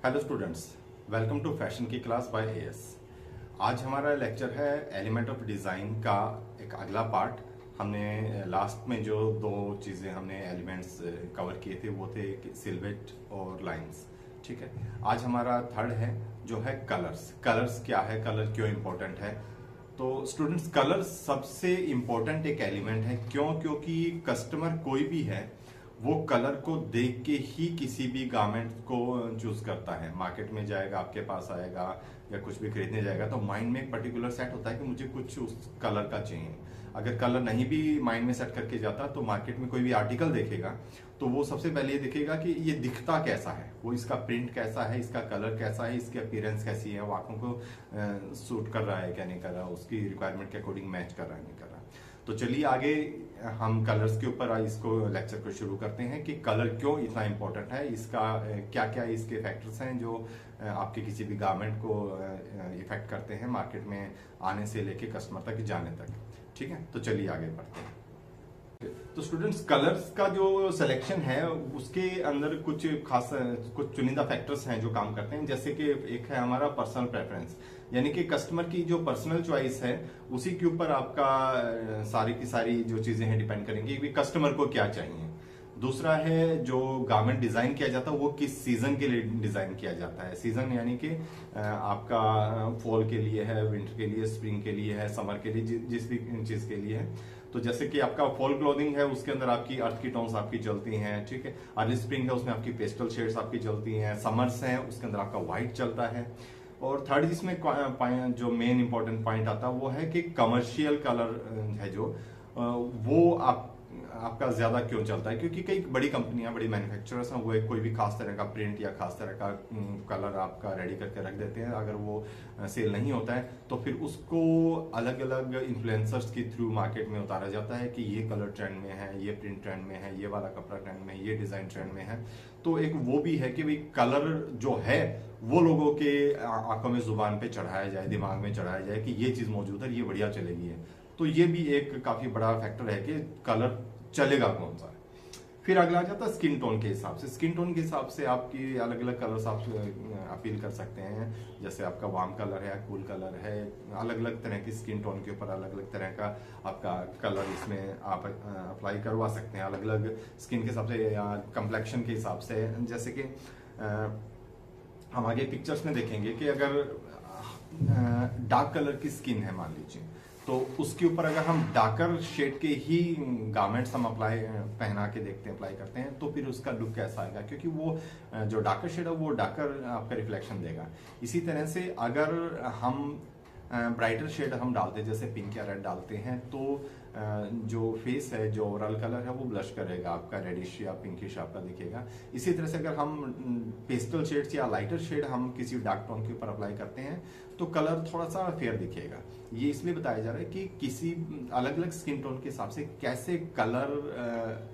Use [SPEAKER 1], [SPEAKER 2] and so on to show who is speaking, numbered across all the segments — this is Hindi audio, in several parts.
[SPEAKER 1] Hello students, welcome to fashion की क्लास बाय एएस। आज हमारा लेक्चर है एलिमेंट ऑफ डिज़ाइन का एक अगला पार्ट। हमने लास्ट में जो दो चीज़ें हमने एलिमेंट्स कवर किए थे वो थे सिल्हूट और लाइंस। ठीक है, आज हमारा थर्ड है जो है कलर्स। कलर्स क्या है, कलर क्यों इम्पोर्टेंट है? तो स्टूडेंट्स, कलर सबसे इम्पोर्टेंट एक एलिमेंट है। क्यों? क्योंकि कस्टमर कोई भी है वो कलर को देख के ही किसी भी गारमेंट को चूज करता है। मार्केट में जाएगा, आपके पास आएगा या कुछ भी खरीदने जाएगा तो माइंड में एक पर्टिकुलर सेट होता है कि मुझे कुछ उस कलर का चाहिए। अगर कलर नहीं भी माइंड में सेट करके जाता तो मार्केट में कोई भी आर्टिकल देखेगा तो वो सबसे पहले ये देखेगा कि ये दिखता कैसा है, वो इसका प्रिंट कैसा है, इसका कलर कैसा है, इसकी अपीयरेंस कैसी है, वो आंखों को सूट कर रहा है क्या नहीं कर रहा, उसकी रिक्वायरमेंट के अकॉर्डिंग मैच कर रहा है नहीं कर रहा। तो चलिए आगे हम कलर्स के ऊपर इसको लेक्चर को शुरू करते हैं कि कलर क्यों इतना इम्पोर्टेंट है, इसका क्या क्या इसके फैक्टर्स हैं जो आपके किसी भी गारमेंट को इफेक्ट करते हैं मार्केट में आने से लेके कस्टमर तक जाने तक। ठीक है, तो चलिए आगे बढ़ते हैं। तो स्टूडेंट्स, कलर्स का जो सिलेक्शन है उसके अंदर कुछ खास कुछ चुनिंदा फैक्टर्स हैं जो काम करते हैं। जैसे कि एक है हमारा पर्सनल प्रेफरेंस, यानी कि कस्टमर की जो पर्सनल चॉइस है उसी के ऊपर आपका सारी की सारी जो चीजें हैं डिपेंड करेंगी कि कस्टमर को क्या चाहिए। दूसरा है जो गारमेंट डिजाइन किया जाता है वो किस सीजन के लिए डिजाइन किया जाता है। सीजन यानी कि आपका फॉल के लिए है, विंटर के लिए, स्प्रिंग के लिए है, समर के लिए, जिस भी चीज के लिए है। तो जैसे कि आपका फॉल क्लोथिंग है उसके अंदर आपकी अर्थ की टोन्स आपकी चलती हैं। ठीक है, अर्ली स्प्रिंग है उसमें आपकी पेस्टल शेड्स आपकी चलती हैं। समर्स है उसके अंदर आपका व्हाइट चलता है। और थर्ड जिसमें जो मेन इंपॉर्टेंट पॉइंट आता है वो है कि कमर्शियल कलर है जो वो आपका ज्यादा क्यों चलता है, क्योंकि कई बड़ी कंपनियां, बड़ी मैन्युफैक्चरर्स हैं, वो कोई भी खास तरह का प्रिंट या खास तरह का कलर आपका रेडी करके रख देते हैं। अगर वो सेल नहीं होता है तो फिर उसको अलग अलग इन्फ्लुएंसर्स के थ्रू मार्केट में उतारा जाता है कि ये कलर ट्रेंड में है, ये प्रिंट ट्रेंड में है, ये वाला कपड़ा ट्रेंड में है, ये डिजाइन ट्रेंड में है। तो एक वो भी है कि भाई कलर जो है वो लोगों के आंखों में, जुबान पे चढ़ाया जाए, दिमाग में चढ़ाया जाए कि ये चीज मौजूद है, ये बढ़िया चलेगी है। तो ये भी एक काफी बड़ा फैक्टर है कि कलर चलेगा कौन सा है। फिर अगला आ जाता है स्किन टोन के हिसाब से। स्किन टोन के हिसाब से आपकी अलग अलग कलर्स आप अपील कर सकते हैं। जैसे आपका वार्म कलर है, कूल कलर है, अलग अलग तरह की स्किन टोन के ऊपर अलग अलग तरह का आपका कलर इसमें आप अप्लाई करवा सकते हैं, अलग अलग स्किन के हिसाब से या कम्प्लेक्शन के हिसाब से। जैसे कि हम आगे पिक्चर्स में देखेंगे कि अगर डार्क कलर की स्किन है मान लीजिए, तो उसके ऊपर अगर हम डार्कर शेड के ही गारमेंट्स हम पहना के देखते हैं, अप्लाई करते हैं, तो फिर उसका लुक कैसा आएगा, क्योंकि वो जो डार्कर शेड है वो डार्कर आपका रिफ्लेक्शन देगा। इसी तरह से अगर हम ब्राइटर शेड हम डालते हैं, जैसे पिंक या रेड डालते हैं, तो जो फेस है, जो ओवरऑल कलर है वो ब्लश करेगा, आपका रेडिश या पिंकिश आपका दिखेगा। इसी तरह से अगर हम पेस्टल शेड्स या लाइटर शेड हम किसी डार्क टोन के ऊपर अप्लाई करते हैं तो कलर थोड़ा सा फेयर दिखेगा। ये इसलिए बताया जा रहा है कि किसी अलग अलग स्किन टोन के हिसाब से कैसे कलर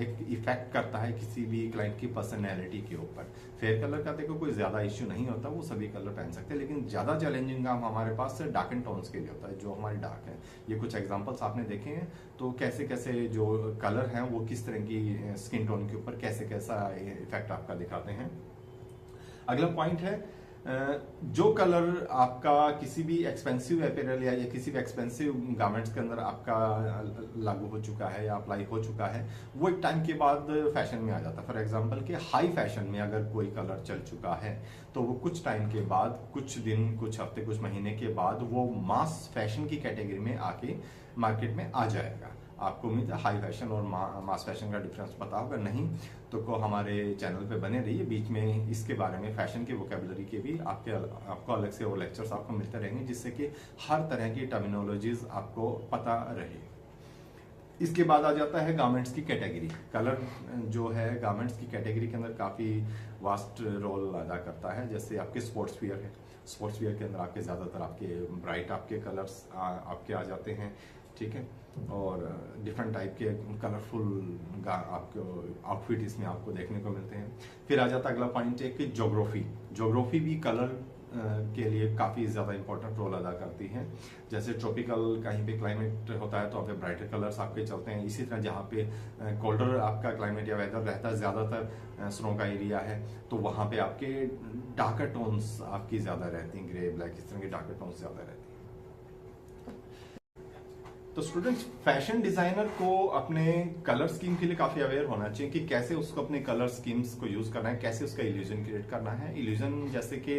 [SPEAKER 1] एक इफेक्ट करता है किसी भी क्लाइंट की पर्सनैलिटी के ऊपर। फेयर कलर का देखो कोई ज्यादा इश्यू नहीं होता, वो सभी कलर पहन सकते हैं, लेकिन ज्यादा चैलेंजिंग काम हमारे पास डार्क एंड टोन्स के लिए होता है, जो हमारे डार्क है। ये कुछ एग्जांपल्स आपने देखे हैं, तो कैसे कैसे जो कलर हैं वो किस तरह की स्किन टोन के ऊपर कैसे कैसा इफेक्ट आपका दिखाते हैं। अगला पॉइंट है जो कलर आपका किसी भी एक्सपेंसिव अपैरल या किसी भी एक्सपेंसिव गारमेंट्स के अंदर आपका लागू हो चुका है या अप्लाई हो चुका है, वो एक टाइम के बाद फैशन में आ जाता है। फॉर एग्जांपल कि हाई फैशन में अगर कोई कलर चल चुका है तो वो कुछ टाइम के बाद, कुछ दिन, कुछ हफ्ते, कुछ महीने के बाद वो मास फैशन की कैटेगरी में आके मार्केट में आ जाएगा। आपको उम्मीद है हाई फैशन और मास फैशन का डिफरेंस पता होगा, नहीं तो को हमारे चैनल पे बने रहिए। बीच में इसके बारे में, फैशन की वोकेबलरी के भी आपको अलग से वो लेक्चर्स आपको मिलते रहेंगे, जिससे कि हर तरह की टर्मिनोलॉजीज आपको पता रहे। इसके बाद आ जाता है गारमेंट्स की कैटेगरी। कलर जो है गारमेंट्स की कैटेगरी के अंदर काफी वास्ट रोल अदा करता है। जैसे आपके स्पोर्ट्स वियर है, स्पोर्ट्स वियर के अंदर आपके ज्यादातर आपके ब्राइट आपके कलर्स आपके आ जाते हैं। ठीक है, और डिफरेंट टाइप के कलरफुल आपको आउटफिट इसमें आपको देखने को मिलते हैं। फिर आ जाता है अगला पॉइंट है कि ज्योग्राफी। ज्योग्राफी भी कलर के लिए काफ़ी ज़्यादा इंपॉर्टेंट रोल अदा करती हैं। जैसे ट्रॉपिकल कहीं पे क्लाइमेट होता है तो वहाँ पे ब्राइटर कलर्स आपके चलते हैं। इसी तरह जहाँ पे कोल्डर आपका क्लाइमेट या वेदर रहता है, ज़्यादातर स्नो का एरिया है, तो वहाँ पे आपके डार्कर टोन्स आपकी ज़्यादा रहती हैं, ग्रे ब्लैक इस तरह के डार्कर टोन्स ज़्यादा रहती हैं। तो स्टूडेंट्स, फैशन डिजाइनर को अपने कलर स्कीम के लिए काफी अवेयर होना चाहिए कि कैसे उसको अपने कलर स्कीम्स को यूज करना है, कैसे उसका इल्यूजन क्रिएट करना है। इल्यूजन जैसे कि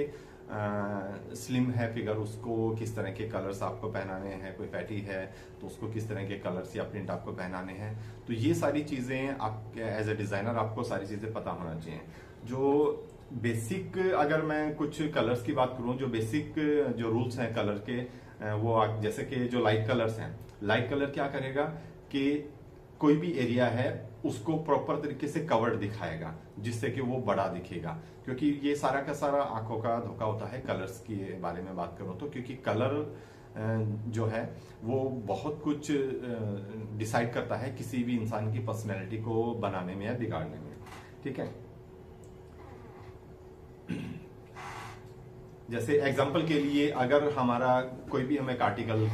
[SPEAKER 1] स्लिम है फिगर, उसको किस तरह के कलर्स आपको पहनाने हैं, कोई फैटी है तो उसको किस तरह के कलर्स या प्रिंट आपको पहनाने हैं। तो ये सारी चीजें आप एज ए डिजाइनर आपको सारी चीजें पता होना चाहिए। जो बेसिक, अगर मैं कुछ कलर्स की बात करूं, जो बेसिक जो रूल्स हैं कलर के, वो जैसे कि जो लाइट कलर्स हैं, लाइट कलर क्या करेगा कि कोई भी एरिया है उसको प्रॉपर तरीके से कवर्ड दिखाएगा, जिससे कि वो बड़ा दिखेगा। क्योंकि ये सारा का सारा आंखों का धोखा होता है कलर्स के बारे में बात करूं तो, क्योंकि कलर जो है वो बहुत कुछ डिसाइड करता है किसी भी इंसान की पर्सनैलिटी को बनाने में या बिगाड़ने में। ठीक है, जैसे एग्जाम्पल के लिए, अगर हमारा कोई भी हम एक आर्टिकल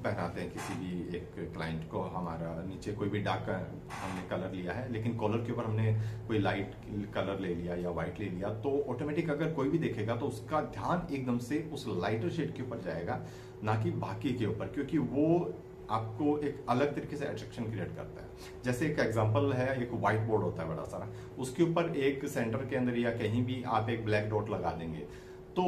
[SPEAKER 1] पहनाते हैं किसी भी एक क्लाइंट को, हमारा नीचे कोई भी डार्क हमने कलर लिया है, लेकिन कॉलर के ऊपर हमने कोई लाइट कलर ले लिया या व्हाइट ले लिया, तो ऑटोमेटिक अगर कोई भी देखेगा तो उसका ध्यान एकदम से उस लाइटर शेड के ऊपर जाएगा, ना कि बाकी के ऊपर, क्योंकि वो आपको एक अलग तरीके से अट्रैक्शन क्रिएट करता है। जैसे एक एग्जांपल है, एक व्हाइट बोर्ड होता है बड़ा सारा, उसके ऊपर एक सेंटर के अंदर या कहीं भी आप एक ब्लैक डॉट लगा देंगे, तो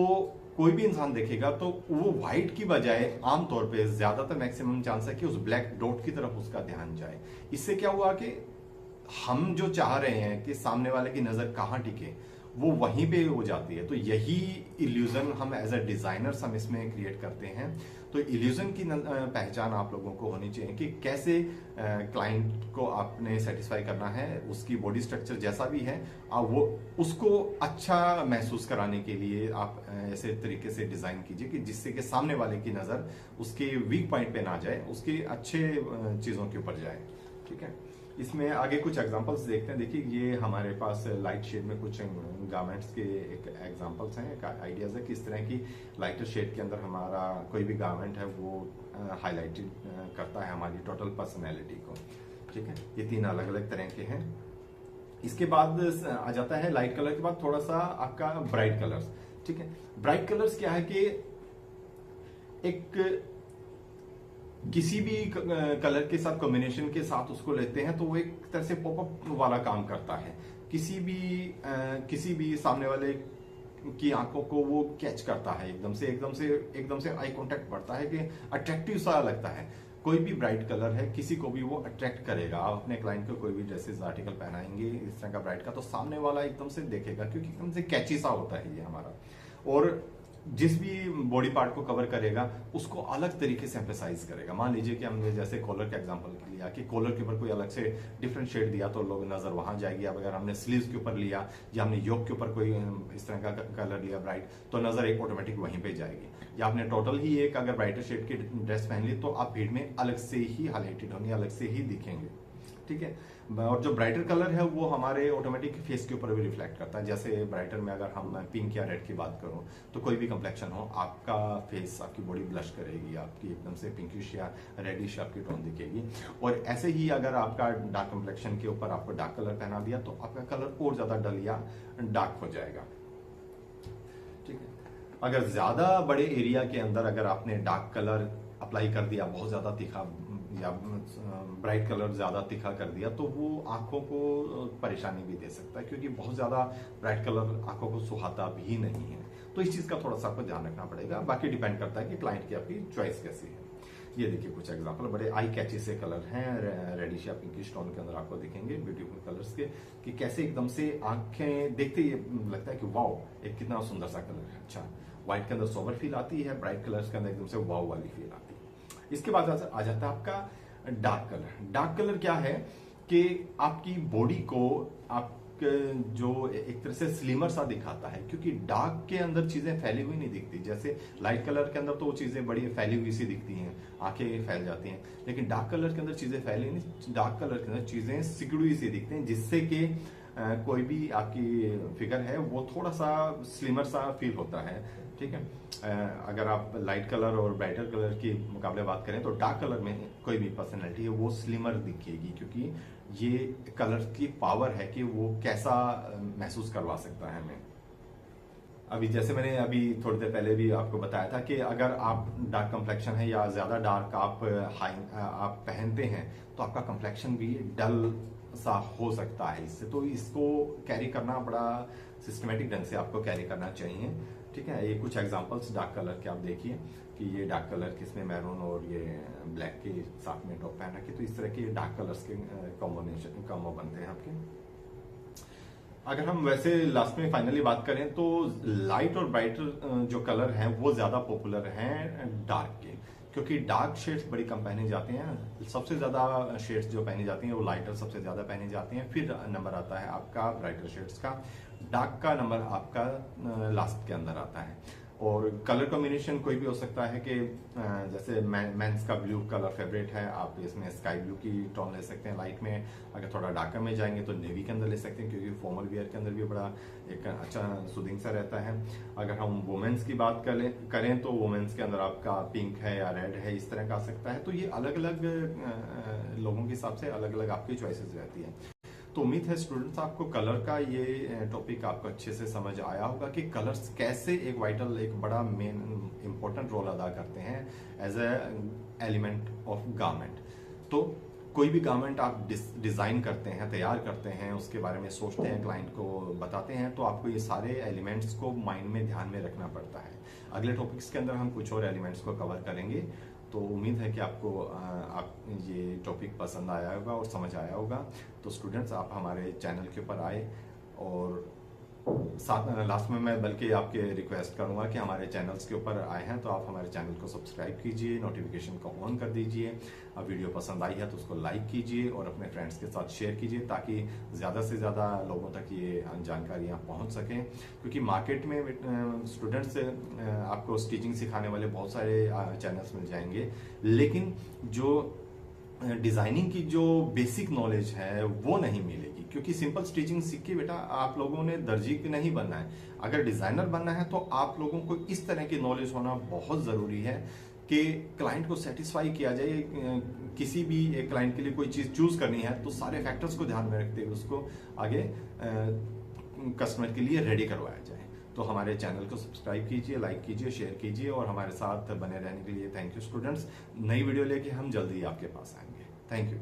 [SPEAKER 1] कोई भी इंसान देखेगा तो वो व्हाइट की बजाय आमतौर पे ज्यादातर मैक्सिमम चांस है कि उस ब्लैक डॉट की तरफ उसका ध्यान जाए। इससे क्या हुआ कि हम जो चाह रहे हैं कि सामने वाले की नजर कहाँ टिके, वो वहीं पे हो जाती है। तो यही इल्यूजन हम एज अ डिजाइनर्स हम इसमें क्रिएट करते हैं। तो इल्यूजन की पहचान आप लोगों को होनी चाहिए कि कैसे क्लाइंट को आपने सेटिस्फाई करना है, उसकी बॉडी स्ट्रक्चर जैसा भी है वो उसको अच्छा महसूस कराने के लिए आप ऐसे तरीके से डिजाइन कीजिए कि जिससे कि सामने वाले की नजर उसके वीक पॉइंट पे ना जाए, उसके अच्छे चीजों के ऊपर जाए। ठीक है, इसमें आगे कुछ एग्जांपल्स देखते हैं। देखिए, ये हमारे पास लाइट शेड में कुछ गारमेंट्स के एक एग्जांपल्स हैं, एक आइडियाज है कि इस तरह की लाइटर शेड के अंदर हमारा कोई भी गारमेंट है वो हाईलाइटेड करता है हमारी टोटल पर्सनैलिटी को। ठीक है, ये 3 अलग अलग तरह के हैं। इसके बाद आ जाता है लाइट कलर के बाद थोड़ा सा आपका ब्राइट कलर्स। ठीक है, ब्राइट कलर्स क्या है कि एक किसी भी कलर के साथ कॉम्बिनेशन के साथ उसको लेते हैं तो वो एक तरह से पॉपअप वाला काम करता है। किसी भी सामने वाले की आंखों को वो कैच करता है, एकदम से आई कांटेक्ट बढ़ता है कि अट्रैक्टिव सा लगता है। कोई भी ब्राइट कलर है किसी को भी वो अट्रैक्ट करेगा। आप अपने क्लाइंट को कोई भी ड्रेसेस आर्टिकल पहनाएंगे इस तरह का ब्राइट का, तो सामने वाला एकदम से देखेगा, क्योंकि एकदम से कैची सा होता है ये हमारा। और जिस भी बॉडी पार्ट को कवर करेगा उसको अलग तरीके से एम्फेसाइज करेगा। मान लीजिए कि हमने जैसे कॉलर का एग्जांपल लिया कि कॉलर के ऊपर कोई अलग से डिफरेंट शेड दिया तो लोग नजर वहां जाएगी। अब अगर हमने स्लीव्स के ऊपर लिया या हमने योक के ऊपर कोई इस तरह का कलर लिया ब्राइट, तो नजर एक ऑटोमेटिक वहीं पे जाएगी। या आपने टोटल ही एक अगर ब्राइटर शेड की ड्रेस पहन ली तो आप भीड़ में अलग से ही हाईलाइटेड होंगे, अलग से ही दिखेंगे। ठीक है, और जो ब्राइटर कलर है वो हमारे ऑटोमेटिक फेस के ऊपर भी रिफ्लेक्ट करता है। जैसे ब्राइटर में अगर हम पिंक या रेड की बात करूं तो कोई भी कंप्लेक्शन हो, आपका फेस, आपकी बॉडी ब्लश करेगी, आपकी एकदम से पिंकिश या रेडिश आपकी टोन दिखेगी। और ऐसे ही अगर आपका डार्क कंप्लेक्शन के ऊपर आपको डार्क कलर पहना दिया तो आपका कलर और ज्यादा डल या डार्क हो जाएगा। ठीक है, अगर ज्यादा बड़े एरिया के अंदर अगर आपने डार्क कलर अप्लाई कर दिया, बहुत ज्यादा तीखा या ब्राइट कलर ज्यादा तीखा कर दिया, तो वो आंखों को परेशानी भी दे सकता है, क्योंकि बहुत ज्यादा ब्राइट कलर आंखों को सुहाता भी नहीं है। तो इस चीज का थोड़ा सा आपको ध्यान रखना पड़ेगा। बाकी डिपेंड करता है कि क्लाइंट की आपकी चॉइस कैसी है। ये देखिए कुछ एग्जांपल, बड़े आई कैची से कलर हैं, रेडिश या पिंकिश टोन के अंदर आपको दिखेंगे ब्यूटीफुल कलर्स के, कि कैसे एकदम से आंखें देखते ही लगता है कि वाओ, एक कितना सुंदर सा कलर है। अच्छा, व्हाइट के अंदर सोबर फील आती है, ब्राइट कलर्स के अंदर एकदम से वाओ वाली फील आती है। इसके बाद आ जाता है आपका डार्क कलर। डार्क कलर क्या है कि आपकी बॉडी को आप जो एक तरह से स्लिमर सा दिखाता है, क्योंकि डार्क के अंदर चीजें फैली हुई नहीं दिखती। जैसे लाइट कलर के अंदर तो वो चीजें बड़ी फैली हुई सी दिखती हैं, आंखें फैल जाती हैं, लेकिन डार्क कलर के अंदर चीजें फैली नहीं, डार्क कलर के अंदर चीजें सिकुड़ी सी दिखती हैं, जिससे कि कोई भी आपकी फिगर है वो थोड़ा सा स्लिमर सा फील होता है। ठीक है, अगर आप लाइट कलर और ब्राइटर कलर की मुकाबले बात करें तो डार्क कलर में कोई भी पर्सनैलिटी है वो स्लिमर दिखेगी, क्योंकि ये कलर की पावर है कि वो कैसा महसूस करवा सकता है हमें। अभी जैसे मैंने अभी थोड़ी देर पहले भी आपको बताया था कि अगर आप डार्क कम्प्लेक्शन है या ज्यादा डार्क आप पहनते हैं तो आपका कम्प्लेक्शन भी डल सा हो सकता है इससे, तो इसको कैरी करना बड़ा सिस्टमेटिक ढंग से आपको कैरी करना चाहिए। ठीक है, ये कुछ एग्जांपल्स डार्क कलर के आप देखिए कि ये डार्क कलर किसमें मैरून और ये ब्लैक के साथ में टॉप पहन रखी, तो इस तरह के डार्क कलर्स के कॉम्बिनेशन कॉम्बो बनते हैं आपके। अगर हम वैसे लास्ट में फाइनली बात करें तो लाइट और ब्राइटर जो कलर हैं वो ज्यादा पॉपुलर हैं डार्क के, क्योंकि डार्क शेड्स बड़ी कम पहने जाते हैं। सबसे ज्यादा शेड्स जो पहनी जाती हैं वो लाइटर सबसे ज्यादा पहनी जाती हैं, फिर नंबर आता है आपका ब्राइटर शेड्स का, डार्क का नंबर आपका लास्ट के अंदर आता है। और कलर कॉम्बिनेशन कोई भी हो सकता है कि जैसे मेंस का ब्लू कलर फेवरेट है, आप इसमें स्काई ब्लू की टोन ले सकते हैं लाइट में। अगर थोड़ा डार्कर में जाएंगे तो नेवी के अंदर ले सकते हैं, क्योंकि फॉर्मल वियर के अंदर भी बड़ा एक अच्छा सुदिंग सा रहता है। अगर हम वुमेन्स की बात करें तो वुमेन्स के अंदर आपका पिंक है या रेड है, इस तरह का आ सकता है। तो ये अलग अलग लोगों के हिसाब से अलग अलग आपकी चॉइसेस रहती है। तो उम्मीद है स्टूडेंट्स आपको कलर का ये टॉपिक आपको अच्छे से समझ आया होगा कि कलर्स कैसे एक बड़ा मेन इंपॉर्टेंट रोल अदा करते हैं as a element of garment. तो कोई भी गारमेंट आप डिजाइन करते हैं, तैयार करते हैं, उसके बारे में सोचते हैं, क्लाइंट को बताते हैं, तो आपको ये सारे एलिमेंट्स को माइंड में ध्यान में रखना पड़ता है। अगले टॉपिक्स के अंदर हम कुछ और एलिमेंट्स को कवर करेंगे। तो उम्मीद है कि आपको आप ये टॉपिक पसंद आया होगा और समझ आया होगा। तो स्टूडेंट्स आप हमारे चैनल के ऊपर आए, और साथ लास्ट में मैं बल्कि आपके रिक्वेस्ट करूंगा कि हमारे चैनल्स के ऊपर आए हैं तो आप हमारे चैनल को सब्सक्राइब कीजिए, नोटिफिकेशन को ऑन कर दीजिए। अब वीडियो पसंद आई है तो उसको लाइक कीजिए और अपने फ्रेंड्स के साथ शेयर कीजिए, ताकि ज़्यादा से ज़्यादा लोगों तक ये जानकारियाँ पहुँच सकें। क्योंकि मार्केट में स्टूडेंट्स आपको स्टिचिंग सिखाने वाले बहुत सारे चैनल्स मिल जाएंगे, लेकिन जो डिजाइनिंग की जो बेसिक नॉलेज है वो नहीं मिलेगी। क्योंकि सिंपल स्टिचिंग सीख के बेटा आप लोगों ने दर्जी नहीं बनना है, अगर डिजाइनर बनना है तो आप लोगों को इस तरह की नॉलेज होना बहुत जरूरी है कि क्लाइंट को सेटिस्फाई किया जाए। किसी भी एक क्लाइंट के लिए कोई चीज चूज करनी है तो सारे फैक्टर्स को ध्यान में रखते हुए उसको आगे कस्टमर के लिए रेडी करवाया जाए। तो हमारे चैनल को सब्सक्राइब कीजिए, लाइक कीजिए, शेयर कीजिए, और हमारे साथ बने रहने के लिए थैंक यू स्टूडेंट्स। नई वीडियो लेके हम जल्दी आपके पास आएंगे। Thank you.